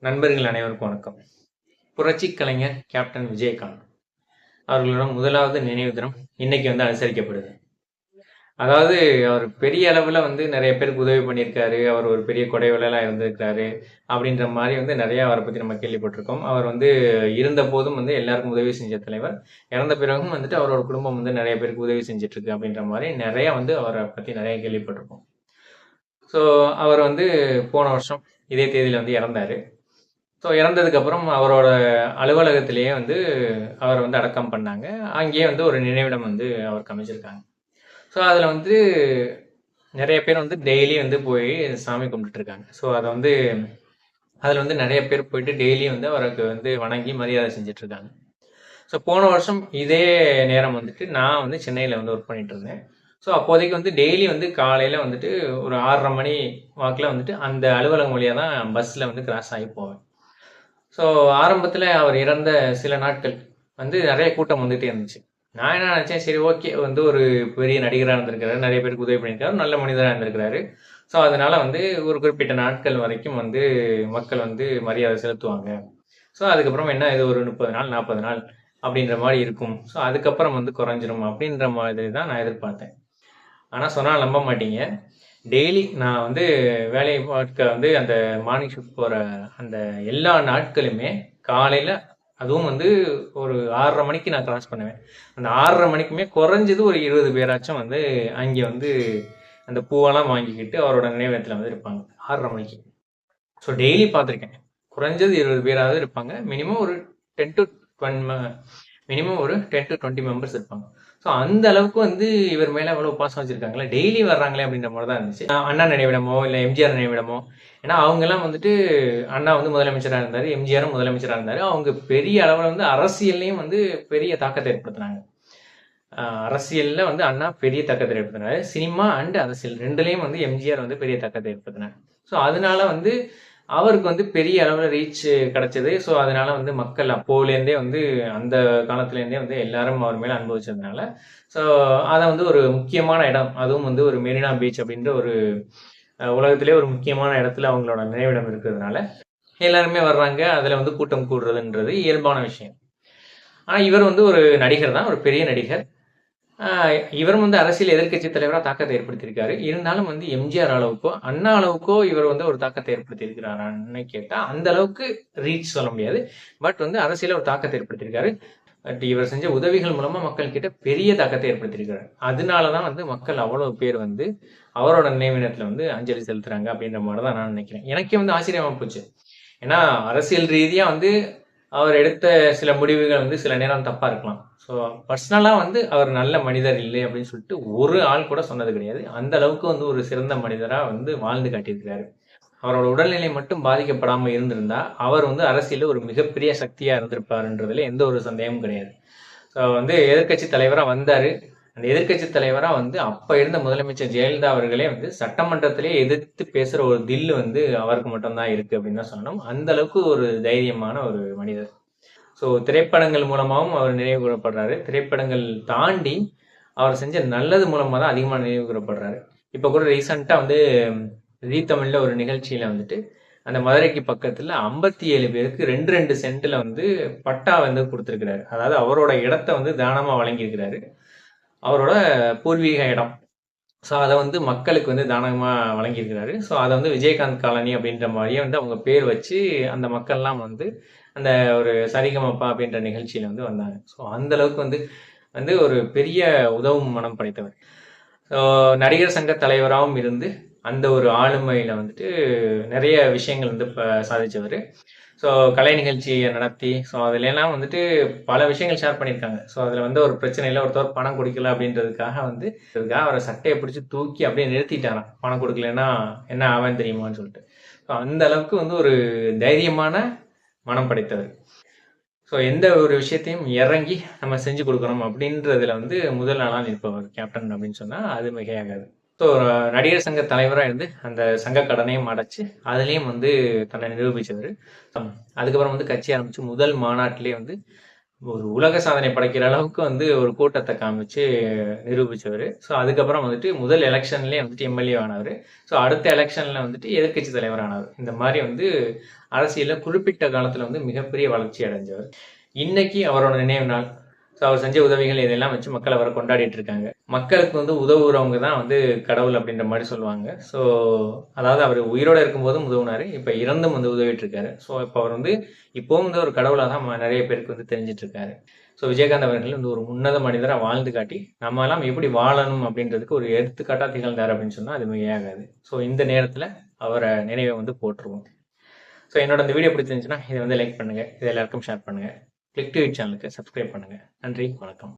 நண்பர்கள் அனைவருக்கும் வணக்கம். புரட்சி கலைஞர் கேப்டன் விஜயகாந்த் அவர்களோட முதலாவது நினைவு தினம் இன்னைக்கு அனுசரிக்கப்படுது. அதாவது அவர் பெரிய அளவில் நிறைய பேருக்கு உதவி பண்ணியிருக்காரு. அவர் ஒரு பெரிய கொடைவள்ளலாக இருந்திருக்காரு அப்படின்ற மாதிரி நிறைய அவரை பற்றி நம்ம கேள்விப்பட்டிருக்கோம். அவர் இருந்த போதும் எல்லாருக்கும் உதவி செஞ்ச தலைவர். இறந்த பிறகும் அவரோட குடும்பம் நிறைய பேருக்கு உதவி செஞ்சுட்டு இருக்கு அப்படின்ற மாதிரி நிறைய அவரை பற்றி நிறைய கேள்விப்பட்டிருக்கோம். ஸோ அவர் போன வருஷம் இதே தேதியில் இறந்தாரு. ஸோ இறந்ததுக்கப்புறம் அவரோட அலுவலகத்திலேயே அவரை அடக்கம் பண்ணாங்க. அங்கேயே ஒரு நினைவிடம் அவருக்கு அமைச்சிருக்காங்க. ஸோ அதில் நிறைய பேர் டெய்லி போய் சாமி கும்பிட்டுருக்காங்க. ஸோ அதை அதில் நிறைய பேர் போயிட்டு டெய்லி அவருக்கு வணங்கி மரியாதை செஞ்சிட்ருக்காங்க. ஸோ போன வருஷம் இதே நேரம் நான் சென்னையில் ஒர்க் பண்ணிட்டு இருந்தேன். ஸோ அப்போதைக்கு டெய்லி காலையில் ஒரு 6:30 மணி வாக்கில் அந்த அலுவலகம் வழியாக தான் பஸ்ஸில் கிராஸ் ஆகி போவேன். ஸோ ஆரம்பத்தில் அவர் இறந்த சில நாட்கள் நிறைய கூட்டம் வந்துகிட்டே இருந்துச்சு. நான் என்ன நினச்சேன், சரி ஓகே ஒரு பெரிய நடிகராக இருந்திருக்கிறாரு, நிறைய பேருக்கு உதவி பண்ணியிருக்காரு, நல்ல மனிதராக இருந்திருக்கிறாரு. ஸோ அதனால் ஒரு குறிப்பிட்ட நாட்கள் வரைக்கும் மக்கள் மரியாதை செலுத்துவாங்க. ஸோ அதுக்கப்புறம் என்ன, இது ஒரு 30 நாள் 40 நாள் அப்படின்ற மாதிரி இருக்கும். ஸோ அதுக்கப்புறம் குறைஞ்சிரும் அப்படின்ற மாதிரி தான் நான் எதிர்பார்த்தேன். ஆனால் சொன்னால் நம்ப மாட்டீங்க, டெய்லி நான் வேலை பார்க்க அந்த மார்னிங் ஷிஃப்ட் போகிற அந்த எல்லா நாட்களுமே காலையில், அதுவும் ஒரு 6:30 மணிக்கு நான் கிராஸ் பண்ணுவேன். அந்த 6:30 மணிக்குமே குறைஞ்சது ஒரு 20 பேராச்சும் அங்கே அந்த பூவெல்லாம் வாங்கிக்கிட்டு அவரோட நினைவகத்தில் இருப்பாங்க 6:30 மணிக்கு. ஸோ டெய்லி பார்த்துருக்கேன், குறைஞ்சது 20 பேராவது இருப்பாங்க. மினிமம் ஒரு 10 to 20 மெம்பர்ஸ் இருப்பாங்க. ஸோ அந்த அளவுக்கு இவர் மேலே அவ்வளோ பாசம் வச்சுருக்காங்களே, டெய்லி வர்றாங்களே அப்படின்ற மாதிரி தான் இருந்துச்சு. அண்ணா நினைவிடமோ இல்லை எம்ஜிஆர் நினைவிடமோ, ஏன்னா அவங்கெல்லாம் அண்ணா முதலமைச்சராக இருந்தார், எம்ஜிஆரும் முதலமைச்சராக இருந்தார். அவங்க பெரிய அளவில் அரசியல்லையும் பெரிய தாக்கத்தை ஏற்படுத்தினாங்க. அரசியலில் அண்ணா பெரிய தாக்கத்தை ஏற்படுத்தினார். சினிமா அண்ட் அரசியல் ரெண்டுலேயும் எம்ஜிஆர் பெரிய தாக்கத்தை ஏற்படுத்தினார். ஸோ அதனால அவருக்கு பெரிய அளவில் ரீச் கிடைச்சது. ஸோ அதனால மக்கள் அப்போலேருந்தே அந்த காலத்துலேருந்தே எல்லாரும் அவர் மேலே அனுபவிச்சதுனால, ஸோ அதை ஒரு முக்கியமான இடம், அதுவும் ஒரு மெரினா பீச் அப்படின்ற ஒரு உலகத்திலே ஒரு முக்கியமான இடத்துல அவங்களோட நினைவிடம் இருக்கிறதுனால எல்லாருமே வர்றாங்க. அதில் கூட்டம் கூடுறதுன்றது இயல்பான விஷயம். ஆனால் இவர் ஒரு நடிகர் தான், ஒரு பெரிய நடிகர். இவரும் அரசியல் எதிர்க்கட்சி தலைவராக தாக்கத்தை ஏற்படுத்தியிருக்காரு. இருந்தாலும் எம்ஜிஆர் அளவுக்கோ அண்ணா அளவுக்கோ இவர் ஒரு தாக்கத்தை ஏற்படுத்தியிருக்கிறாரான்னு கேட்டால் அந்த அளவுக்கு ரீச் சொல்ல முடியாது. பட் அரசியல ஒரு தாக்கத்தை ஏற்படுத்தியிருக்காரு. பட் இவர் செஞ்ச உதவிகள் மூலமா மக்கள் கிட்ட பெரிய தாக்கத்தை ஏற்படுத்தியிருக்காரு. அதனாலதான் மக்கள் அவ்வளவு பேர் அவரோட நினைவினத்துல அஞ்சலி செலுத்துறாங்க அப்படின்ற மாதிரி தான் நான் நினைக்கிறேன். எனக்கே ஆச்சரியமா போச்சு. ஏன்னா அரசியல் ரீதியா அவர் எடுத்த சில முடிவுகள் சில நேரம் தப்பா இருக்கலாம். ஸோ பர்சனலாக அவர் நல்ல மனிதர் இல்லை அப்படின்னு சொல்லிட்டு ஒரு ஆள் கூட சொன்னது கிடையாது. அந்த அளவுக்கு ஒரு சிறந்த மனிதராக வாழ்ந்து காட்டியிருக்கிறாரு. அவரோட உடல்நிலை மட்டும் பாதிக்கப்படாமல் இருந்திருந்தா அவர் அரசியலில் ஒரு மிகப்பெரிய சக்தியாக இருந்திருப்பாருன்றதுல எந்த ஒரு சந்தேகமும் கிடையாது. ஸோ எதிர்கட்சி தலைவராக வந்தார். அந்த எதிர்கட்சி தலைவராக அப்போ இருந்த முதலமைச்சர் ஜெயலலிதா அவர்களே சட்டமன்றத்திலே எதிர்த்து பேசுகிற ஒரு தில்லு அவருக்கு மட்டும்தான் இருக்குது அப்படின்னு தான் சொல்லணும். அந்த அளவுக்கு ஒரு தைரியமான ஒரு மனிதர். ஸோ திரைப்படங்கள் மூலமாகவும் அவர் நினைவு கூறப்படுறாரு. திரைப்படங்கள் தாண்டி அவர் செஞ்ச நல்லது மூலமாக தான் அதிகமாக நினைவு கூறப்படுறாரு. இப்போ கூட ரீசெண்டாக ஜீ தமிழில் ஒரு நிகழ்ச்சியில் அந்த மதுரைக்கு பக்கத்தில் 57 பேருக்கு 2 சென்ட்டில் பட்டா கொடுத்துருக்கிறாரு. அதாவது அவரோட இடத்த தானமாக வழங்கியிருக்கிறாரு, அவரோட பூர்வீக இடம். ஸோ அதை மக்களுக்கு தானமாக வழங்கியிருக்கிறாரு. ஸோ அதை விஜயகாந்த் காலனி அப்படின்ற மாதிரியே அவங்க பேர் வச்சு அந்த மக்கள்லாம் அந்த ஒரு சரிகமப்பா அப்படின்ற நிகழ்ச்சியில் வந்தாங்க. ஸோ அந்த அளவுக்கு ஒரு பெரிய உதவும் மனம் படைத்தவர். ஸோ நடிகர் சங்க தலைவராகவும் இருந்து அந்த ஒரு ஆளுமையில் நிறைய விஷயங்கள் சாதித்தவர். ஸோ கலை நிகழ்ச்சியை நடத்தி ஸோ அதுலாம் பல விஷயங்கள் ஷேர் பண்ணியிருக்காங்க. ஸோ அதில் ஒரு பிரச்சனையில் ஒருத்தர் பணம் கொடுக்கல அப்படின்றதுக்காக அவரை சட்டையை பிடிச்சி தூக்கி அப்படியே நிறுத்திட்டாராம். பணம் கொடுக்கலன்னா என்ன ஆவேன்னு தெரியுமான்னு சொல்லிட்டு. ஸோ அந்த அளவுக்கு ஒரு தைரியமான மனம் படைத்தவர். ஸோ எந்த ஒரு விஷயத்தையும் இறங்கி நம்ம செஞ்சு கொடுக்கணும் அப்படின்றதுல முதல் நாளாக நிற்பவர் கேப்டன் அப்படின்னு சொன்னால் அது மிகையாகாது. ஸோ நடிகர் சங்க தலைவராக இருந்து அந்த சங்க கடனையும் அடைச்சு அதுலேயும் தன்னை நிரூபித்தவர். அதுக்கப்புறம் கட்சி ஆரம்பித்து முதல் மாநாட்டிலே ஒரு உலக சாதனை படைக்கிற அளவுக்கு வந்து ஒரு கூட்டத்தை காமிச்சு நிரூபிச்சவர். ஸோ அதுக்கப்புறம் வந்துட்டு முதல் எலெக்ஷன்லேயே வந்துட்டு எம்எல்ஏ ஆனவர். ஸோ அடுத்த எலெக்ஷனில் வந்துட்டு எதிர்க்கட்சி தலைவர் ஆனவர். இந்த மாதிரி வந்து அரசியலில் குறிப்பிட்ட காலத்தில் வந்து மிகப்பெரிய வளர்ச்சி அடைஞ்சவர். இன்னைக்கு அவரோட நினைவு நாள். ஸோ அவர் செஞ்ச உதவிகள் இதெல்லாம் வச்சு மக்கள் அவரை கொண்டாடிட்டு இருக்காங்க. மக்களுக்கு வந்து உதவுறவங்க தான் வந்து கடவுள் அப்படின்ற மாதிரி சொல்லுவாங்க. ஸோ அதாவது அவர் உயிரோட இருக்கும்போதும் உதவுனாரு, இப்போ இறந்தும் வந்து உதவிட்டு இருக்காரு. ஸோ இப்போ அவர் வந்து இப்போவும் வந்து ஒரு கடவுளாக தான் நிறைய பேருக்கு வந்து தெரிஞ்சிட்டு இருக்காரு. ஸோ விஜயகாந்த் அவர்கள் வந்து ஒரு உன்னத மனிதராக வாழ்ந்து காட்டி நம்ம எல்லாம் எப்படி வாழணும் அப்படின்றதுக்கு ஒரு எடுத்துக்காட்டாக திகழ்ந்தார் அப்படின்னு சொன்னால் அது மிகையாகாது. ஸோ இந்த நேரத்தில் அவரை நினைவை வந்து போட்டுருவோம். ஸோ என்னோட இந்த வீடியோ பிடிச்சிருந்துச்சுன்னா இதை வந்து லைக் பண்ணுங்கள், இதை எல்லாருக்கும் ஷேர் பண்ணுங்கள். கிளிக் டு இட் சேனலுக்கு சப்ஸ்கிரைப் பண்ணுங்கள். நன்றி, வணக்கம்.